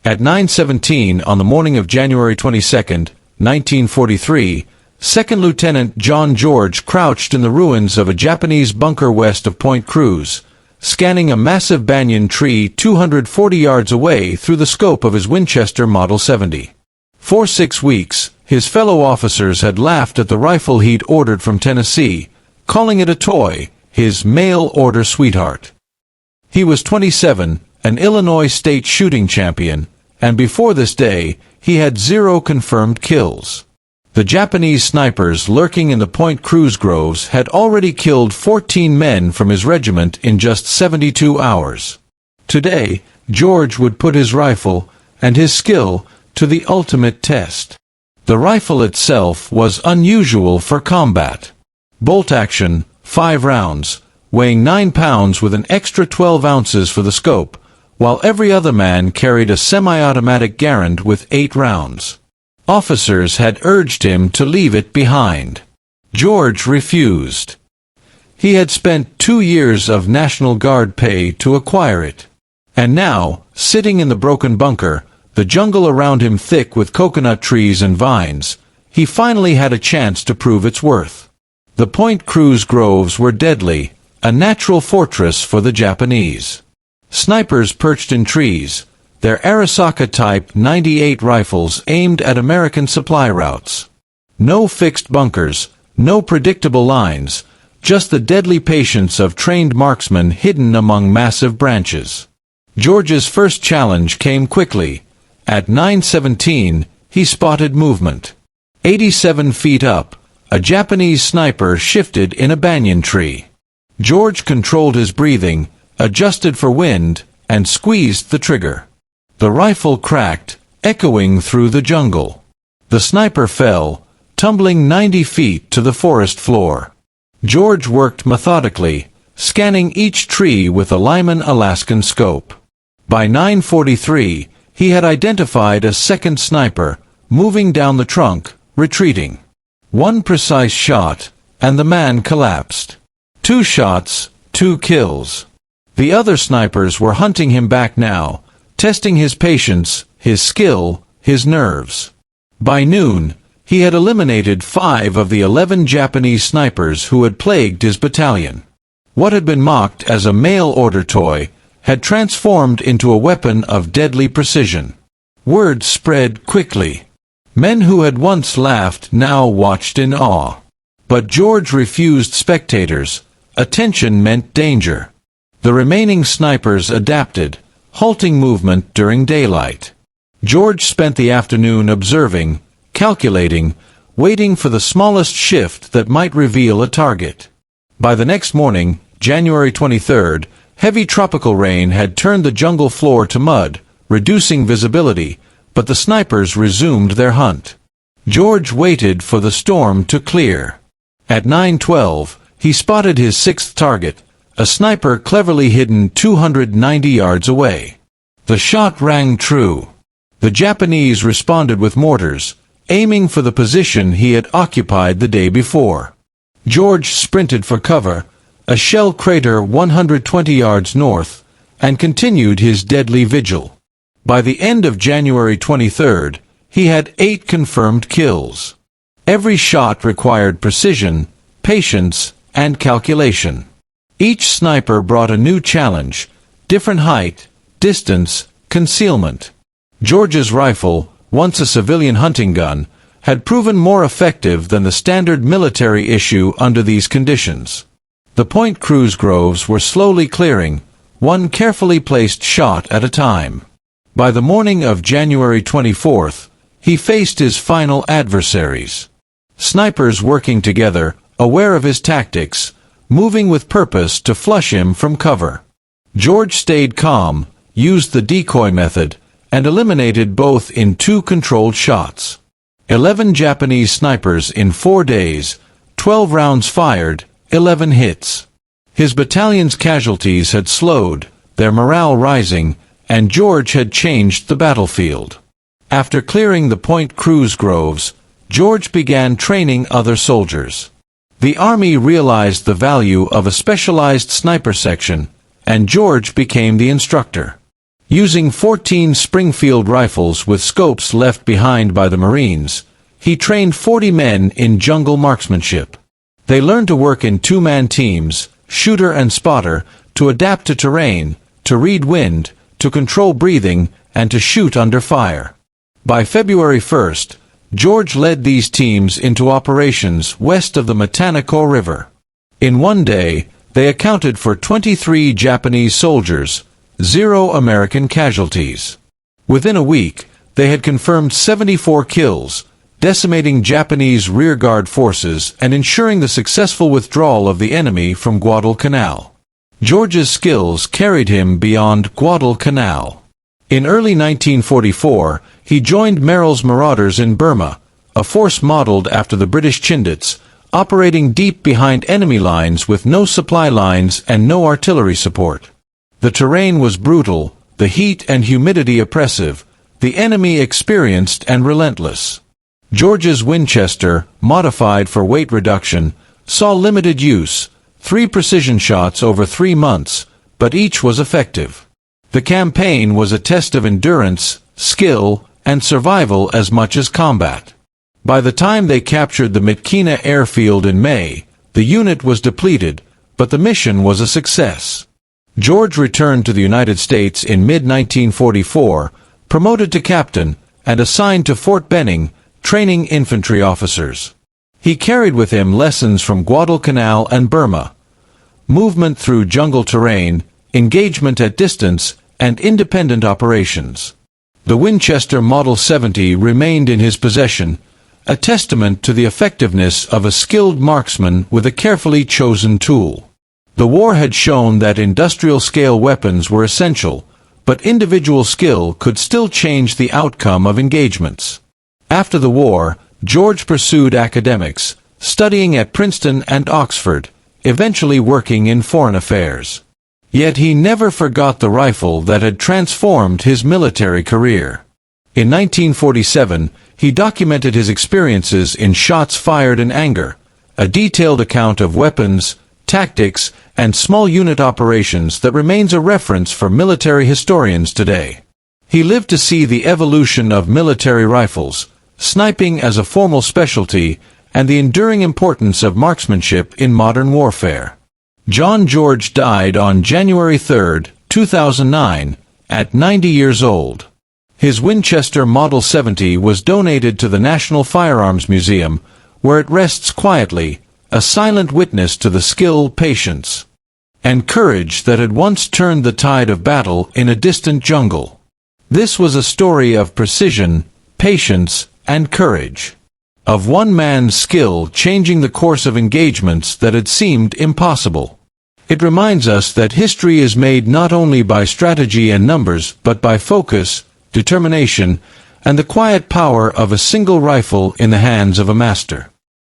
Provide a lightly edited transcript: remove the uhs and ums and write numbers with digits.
At 9:17 on the morning of January 22, 1943, Second Lieutenant John George crouched in the ruins of a Japanese bunker west of Point Cruz, scanning a massive banyan tree 240 yards away through the scope of his Winchester Model 70. For 6 weeks, his fellow officers had laughed at the rifle he'd ordered from Tennessee, calling it a toy, his mail-order sweetheart. He was 27, an Illinois state shooting champion, and before this day, he had 0 confirmed kills. The Japanese snipers lurking in the Point Cruz groves had already killed 14 men from his regiment in just 72 hours. Today, George would put his rifle, and his skill, to the ultimate test. The rifle itself was unusual for combat. Bolt action, 5 rounds, weighing 9 pounds with an extra 12 ounces for the scope, while every other man carried a semi-automatic Garand with 8 rounds. Officers had urged him to leave it behind. George refused. He had spent 2 years of National Guard pay to acquire it. And now, sitting in the broken bunker, the jungle around him thick with coconut trees and vines, he finally had a chance to prove its worth. The Point Cruz groves were deadly, a natural fortress for the Japanese. Snipers perched in trees, their Arisaka Type 98 rifles aimed at American supply routes. No fixed bunkers, no predictable lines, just the deadly patience of trained marksmen hidden among massive branches. George's first challenge came quickly. At 9:17, he spotted movement. 87 feet up, a Japanese sniper shifted in a banyan tree. George controlled his breathing, adjusted for wind, and squeezed the trigger. The rifle cracked, echoing through the jungle. The sniper fell, tumbling 90 feet to the forest floor. George worked methodically, scanning each tree with a Lyman Alaskan scope. By 9:43, he had identified a second sniper, moving down the trunk, retreating. 1 precise shot, and the man collapsed. 2 shots, 2 kills. The other snipers were hunting him back now, testing his patience, his skill, his nerves. By noon, he had eliminated 5 of the 11 Japanese snipers who had plagued his battalion. What had been mocked as a mail-order toy had transformed into a weapon of deadly precision. Word spread quickly. Men who had once laughed now watched in awe. But George refused spectators. Attention meant danger. The remaining snipers adapted, halting movement during daylight. George spent the afternoon observing, calculating, waiting for the smallest shift that might reveal a target. By the next morning, January 23rd, heavy tropical rain had turned the jungle floor to mud, reducing visibility, but the snipers resumed their hunt. George waited for the storm to clear. At 9:12, he spotted his 6th target, a sniper cleverly hidden 290 yards away. The shot rang true. The Japanese responded with mortars, aiming for the position he had occupied the day before. George sprinted for cover, a shell crater 120 yards north, and continued his deadly vigil. By the end of January 23rd, he had 8 confirmed kills. Every shot required precision, patience, and calculation. Each sniper brought a new challenge, different height, distance, concealment. George's rifle, once a civilian hunting gun, had proven more effective than the standard military issue under these conditions. The Point Cruz groves were slowly clearing, one carefully placed shot at a time. By the morning of January 24th, he faced his final adversaries. Snipers working together, aware of his tactics, moving with purpose to flush him from cover. George stayed calm, used the decoy method, and eliminated both in 2 controlled shots. 11 Japanese snipers in 4 days, 12 rounds fired, 11 hits. His battalion's casualties had slowed, their morale rising, and George had changed the battlefield. After clearing the Point Cruz groves, George began training other soldiers. The Army realized the value of a specialized sniper section, and George became the instructor. Using 14 Springfield rifles with scopes left behind by the Marines, he trained 40 men in jungle marksmanship. They learned to work in two-man teams, shooter and spotter, to adapt to terrain, to read wind, to control breathing, and to shoot under fire. By February 1st, George led these teams into operations west of the Matanaco River. In one day, they accounted for 23 Japanese soldiers, 0 American casualties. Within a week, they had confirmed 74 kills, decimating Japanese rearguard forces and ensuring the successful withdrawal of the enemy from Guadalcanal. George's skills carried him beyond Guadalcanal. In early 1944, he joined Merrill's Marauders in Burma, a force modeled after the British Chindits, operating deep behind enemy lines with no supply lines and no artillery support. The terrain was brutal, the heat and humidity oppressive, the enemy experienced and relentless. George's Winchester, modified for weight reduction, saw limited use, 3 precision shots over 3 months, but each was effective. The campaign was a test of endurance, skill, and survival as much as combat. By the time they captured the Mitkina airfield in May, the unit was depleted, but the mission was a success. George returned to the United States in mid-1944, promoted to captain, and assigned to Fort Benning, training infantry officers. He carried with him lessons from Guadalcanal and Burma, movement through jungle terrain, engagement at distance, and independent operations. The Winchester Model 70 remained in his possession, a testament to the effectiveness of a skilled marksman with a carefully chosen tool. The war had shown that industrial-scale weapons were essential, but individual skill could still change the outcome of engagements. After the war, George pursued academics, studying at Princeton and Oxford, eventually working in foreign affairs. Yet he never forgot the rifle that had transformed his military career. In 1947, he documented his experiences in Shots Fired in Anger, a detailed account of weapons, tactics, and small unit operations that remains a reference for military historians today. He lived to see the evolution of military rifles, sniping as a formal specialty, and the enduring importance of marksmanship in modern warfare. John George died on January 3, 2009, at 90 years old. His Winchester Model 70 was donated to the National Firearms Museum, where it rests quietly, a silent witness to the skill, patience, and courage that had once turned the tide of battle in a distant jungle. This was a story of precision, patience, and courage. Of one man's skill changing the course of engagements that had seemed impossible. It reminds us that history is made not only by strategy and numbers, but by focus, determination, and the quiet power of a single rifle in the hands of a master.